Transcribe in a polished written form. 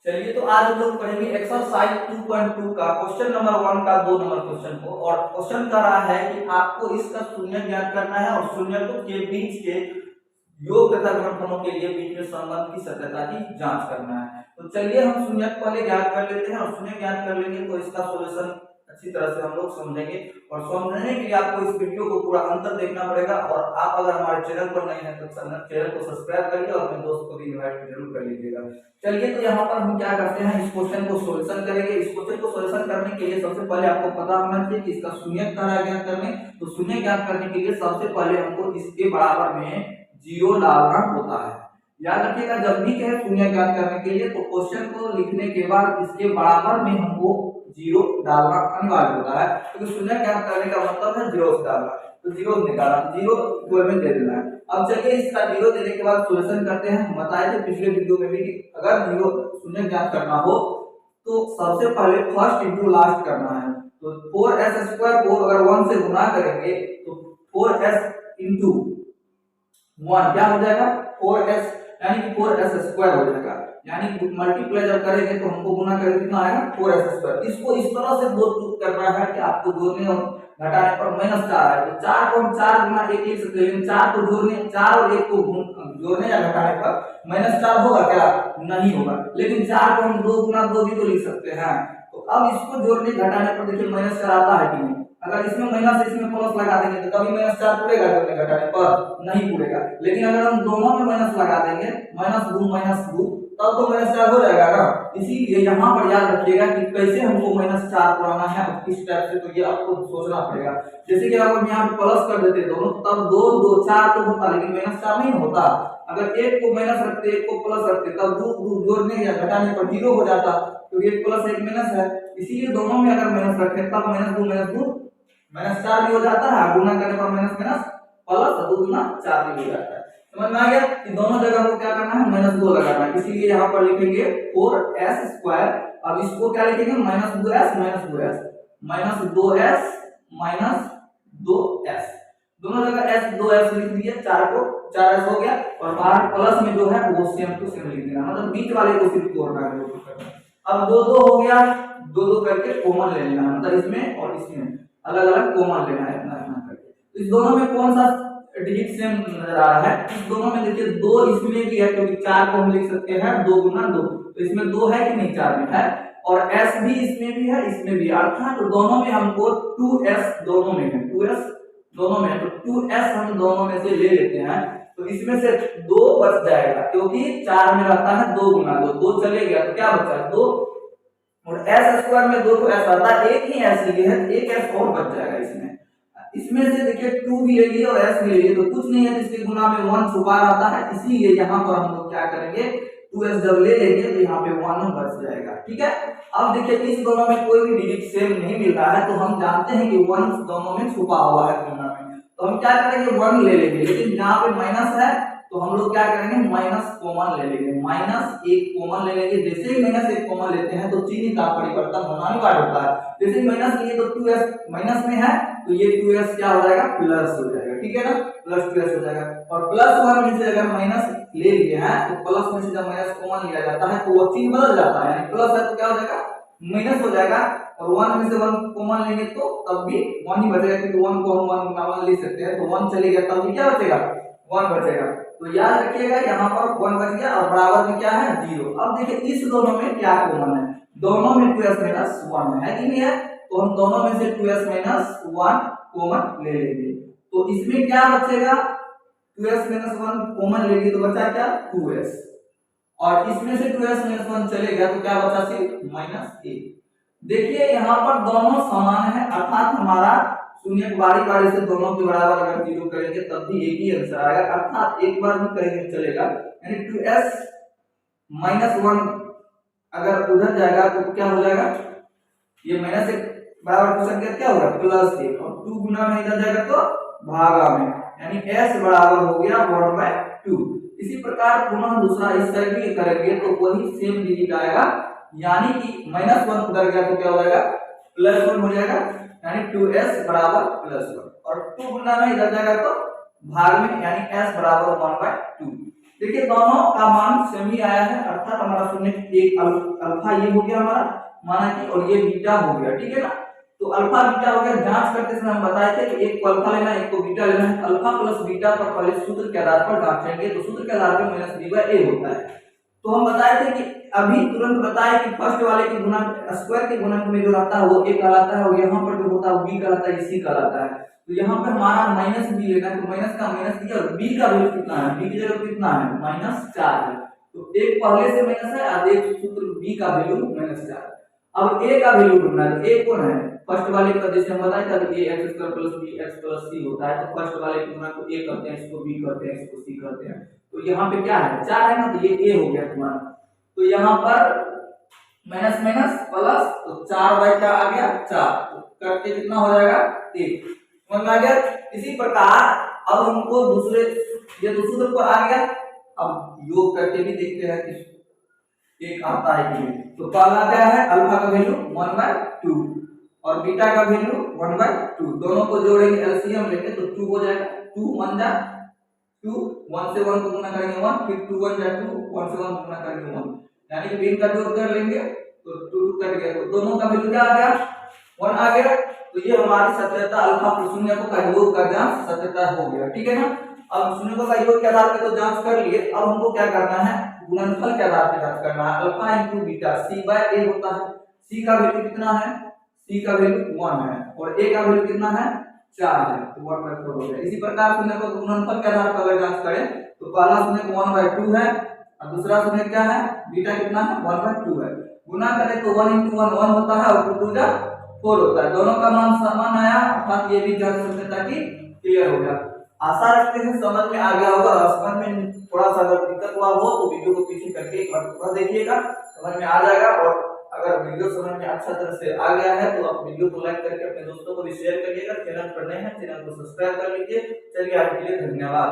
चलिए, तो आज हम लोग पढ़ेंगे एक्सरसाइज 2.2 का क्वेश्चन नंबर 1 का 2 नंबर क्वेश्चन को। और क्वेश्चन कर रहा है कि आपको इसका शून्य ज्ञात करना है और शून्यकों के बीच के योग तथा गुणनफलों के लिए बीच में संबंध की सत्यता की जांच करना है। तो चलिए हम शून्य पहले ज्ञात कर लेते हैं और शून्य ज्ञात कर लेंगे तो इसका सॉल्यूशन अच्छी तरह से हम लोग समझेंगे। और समझने के लिए आपको इस वीडियो को पूरा अंतर देखना पड़ेगा। और आप अगर हमारे चैनल पर नए हैं तो चैनल को सब्सक्राइब करिए और अपने दोस्त को भी इनवाइट जरूर कर लीजिएगा। चलिए, तो यहाँ पर हम क्या करते हैं, इस क्वेश्चन को सॉल्यूशन करेंगे। इस क्वेश्चन को सॉल्यूशन करने के लिए सबसे पहले आपको पता होना चाहिए कि इसका शून्य ज्ञात करने। तो शून्य ज्ञात करने के लिए सबसे पहले हमको इसके बराबर में जीरो डालना होता है। याद रखिएगा, जब भी कहे शून्य ज्ञात करने के लिए तो क्वेश्चन को लिखने के बाद इसके बराबर में हमको जीरो डालना अनिवार्य होता है, क्योंकि शून्य ज्ञात करने का मतलब है जीरो डालना। तो जीरो निकाला, जीरो इक्वल में दे देना है। अब चलिए इसका जीरो देने के बाद सॉल्यूशन करते हैं। हम बताए थे पिछले वीडियो में भी कि अगर जीरो शून्य ज्ञात करना हो तो सबसे पहले फर्स्ट इंटू लास्ट करना है। तो 4s स्क्वायर को अगर 1 से गुना करेंगे तो 4s इंटू 1 क्या हो जाएगा 4s, यानी कि 4s स्क्वायर हो जाएगा। यानी मल्टीप्लाई जब करेंगे तो हमको गुना करेंगे कितना आएगा 4s स्क्वायर। इसको इस तरह से दो टूक करना है कि आपको जोड़ने और घटाने पर -4 आए। तो 4 को हम 4 गुना 1 लिख सकते हैं, लेकिन 4 को जोड़ने 4 और 1 को जोड़ने या घटाने पर -4 होगा क्या? नहीं होगा। लेकिन 4 को हम 2 गुना 2 भी तो लिख सकते हैं। तो अब इसको जोड़ने घटाने पर देखिए -4 आता है कि नहीं। अगर इसमें माइनस इसमें प्लस लगा देंगे तो कभी -4 पूरेगा जोड़ने घटाने पर? नहीं पूरेगा। लेकिन अगर हम दोनों में माइनस लगा देंगे -2 तब तो -4 हो जाएगा ना। इसीलिए यहाँ पर याद रखिएगा कि कैसे हमको -4 पुराना है और किस टाइप से, तो ये आपको सोचना पड़ेगा। जैसे कि अगर हम यहाँ पे प्लस कर देते दोनों तब 2 2 4 तो होता, लेकिन -4 नहीं होता। अगर एक को माइनस रखते एक को प्लस रखते तब 2 जोड़ने या घटाने पर 0 हो जाता, क्योंकि एक प्लस एक माइनस है। इसीलिए दोनों में अगर माइनस रखें तब -2 -4 भी हो जाता है, गुना करने पर माइनस प्लस 2 गुना 4 भी हो जाता है। समझ में आ गया कि दोनों जगह को क्या करना है -2 लगाना है। इसीलिए यहाँ पर लिखेंगे 4s स्क्वायर। अब इसको क्या लिखेंगे -2s दोनों जगह s 2s लिख दिए, 4 को 4s हो गया। और बाहर प्लस में जो है वो सेम टू सेम लिख देना, मतलब बीच वाले को सिर्फ तोड़ना है। अब 2 2 हो गया, 2 2 करके कॉमन ले लेना, मतलब इसमें और इसमें अलग अलग कॉमन लेना है इतना इतना करके। इस दोनों में कौन सा डिजिट सेम नजर आ रहा है? इस दोनों में देखिए 2 इसमें भी है, क्योंकि 4 को हम लिख सकते हैं 2 गुना 2, तो इसमें 2 है कि नहीं? 4 में है। और s भी इसमें भी है इसमें भी, अर्थात तो दोनों में हमको 2s दोनों में है, 2s दोनों में है। तो 2s हम दोनों में से ले लेते हैं, तो इसमें से 2 बच जाएगा, क्योंकि 4 में रहता है 2 गुना 2, 2 चले गया तो क्या बचा 2। और s स्क्वायर में 2 तो s आता है, एक ही s लिए है, एक s और बच जाएगा इसमें। इसमें से देखिए 2 भी ले लिए और s भी ले लिए, तो कुछ नहीं है, इसके गुना में 1 छुपा रहता है। इसीलिए यहाँ पर हम लोग क्या करेंगे 2s जब ले लेंगे तो यहाँ पे 1 बच जाएगा। ठीक है। अब देखिए इस दोनों में कोई भी डिजिट सेम नहीं मिल रहा है, तो हम जानते हैं कि 1 दोनों में छुपा हुआ है गुना में, तो हम क्या करेंगे 1 ले लेंगे। लेकिन यहाँ पे माइनस है तो हम लोग क्या करेंगे माइनस कॉमन ले लेंगे, -1 कॉमन ले लेंगे। जैसे ही -1 कॉमन लेते हैं तो चिन्ह का परिवर्तन होना अनिवार्य होता है। जैसे ही माइनस लिए तो 2s माइनस में है तो ये 2s क्या हो जाएगा प्लस हो जाएगा। ठीक है ना, +2s हो जाएगा। और +1 में से अगर माइनस ले लिए हैं तो प्लस में से जब माइनस कॉमन लिया जाता है तो वो चिन्ह बदल जाता है, यानी प्लस है तो क्या हो जाएगा माइनस हो जाएगा। और 1 में से 1 कॉमन लेंगे तो तब भी 1 ही बचेगा, क्योंकि 1 को हम 1 गुना 1 लिख सकते हैं, तो 1 चले गया तब भी क्या बचेगा 1 बचेगा। तो याद रखिएगा यहाँ पर 1 बच गया और बराबर में क्या है 0। अब देखिए इस दोनों में क्या कॉमन है, दोनों में 2s - 1 है कि नहीं है, तो हम दोनों में से 2s - 1 कॉमन ले लेंगे। तो इसमें क्या बचेगा 2s - 1 कॉमन ले लिए तो बचा क्या 2s, और इसमें से 2s - 1 चले गया तो क्या बचा सिर्फ -1। देखिए यहाँ पर दोनों समान है, अर्थात हमारा शून्य बारी बारी से दोनों के बराबर अगर 0 करेंगे तब भी एक ही आंसर आएगा, अर्थात एक बार भी करेंगे चलेगा। यानी 2s - 1 अगर उधर जाएगा तो क्या हो जाएगा, ये -1 बराबर क्वेश्चन क्या होगा +1, और 2 गुना में इधर जाएगा तो भागा में, यानी s बराबर हो गया 1/2। इसी प्रकार पुनः दूसरा इस साइड भी करेंगे तो वही सेम डिजिट आएगा, यानी कि -1 उधर गया तो क्या हो जाएगा +1 हो जाएगा, यानी 2s बराबर +1। और 2 गुना में इधर जाएगा तो भाग में, यानी s बराबर 1/2। देखिए दोनों का मान सेम ही आया है, अर्थात हमारा शून्य एक अल्फा ये हो गया हमारा माना कि, और ये बीटा हो गया, ठीक है ना। तो अल्फा बीटा हो गया। जांच करते समय हम बताए थे कि एक को अल्फा लेना है, एक को बीटा लेना है। अल्फा प्लस बीटा पर पहले सूत्र के आधार पर जांचेंगे, तो सूत्र के आधार पर माइनस बी बाय ए होता है। तो हम बताए थे कि अभी तुरंत बताए कि फर्स्ट वाले के गुणक स्क्वायर के गुणक में जो रहता है वो ए कहलाता है, और यहाँ पर जो होता है वो बी कहलाता है, सी कहलाता है। तो यहाँ पे हमारा माइनस बी लेना है, तो माइनस का माइनस किया, और बी का वैल्यू कितना है, बी की जगह कितना है -4 है। तो एक पहले से माइनस है, और एक सूत्र बी का वैल्यू -4। अब ए का वैल्यू ढूंढना है। ए कौन है, फर्स्ट वाले का, जैसे हम बताए थे a x square plus b x plus c होता है। तो फर्स्ट वाले के गुणक को ए करते हैं, इसको बी करते हैं, इसको सी करते हैं। तो यहाँ पे क्या है 4 है ना, तो ये ए हो गया तुम्हारा। तो यहाँ पर माइनस माइनस प्लस, तो 4 बाय क्या आ गया 4, तो करके कितना हो जाएगा 1, समझ में आ गया। इसी प्रकार अब हमको दूसरे ये तो सूत्र पर आ गया, अब योग करके भी देखते हैं कि एक आता है कि नहीं। तो पहला क्या है, अल्फा का वैल्यू 1/2 और बीटा का वैल्यू 1/2, दोनों को जोड़ेंगे एलसीएम लेंगे तो 2 हो जाएगा। 2 1 जा 2, 1 से 1 को गुना करेंगे 1, फिर 2 1 जा 2, 1 से 1 को गुना करेंगे 1, यानी कि बीन का जोड़ कर लेंगे तो 2 2 कट गया, तो दोनों का वैल्यू क्या आ गया 1 आ गया। तो ये हमारी सत्यता अल्फा प्लस शून्य का योग का जांच सत्यता हो गया, ठीक है ना। अब शून्य का योग के आधार पे तो जांच कर लिए, अब हमको क्या करना है, गुणनफल के आधार पे जांच करना है। अल्फा इंटू बीटा सी बाय ए होता है। सी का वैल्यू कितना है, सी का वैल्यू 1 है, और ए का वैल्यू कितना है 4 है, तो 1/4 हो गया। इसी प्रकार शून्य को गुणनफल के आधार पर अगर जांच करें तो पहला शून्य 1/2 है, और दूसरा शून्य क्या है, बीटा कितना है 1/2 है। गुना करें तो 1 into 1 1 होता है, और 2 2 जा 4 होता है। दोनों का मान समान आया, अर्थात ये भी जांच सत्यता की क्लियर हो गया। आशा रखते हैं समझ में आ गया होगा। समझ में थोड़ा सा अगर दिक्कत हुआ हो तो वीडियो को पीछे करके एक बार पूरा देखिएगा, समझ में आ जाएगा। और अगर वीडियो समझ में अच्छा तरह से आ गया है तो आप वीडियो को लाइक करके अपने दोस्तों को भी शेयर करिएगा। चैनल पर नए हैं चैनल को सब्सक्राइब कर लीजिए। चलिए आपके लिए धन्यवाद।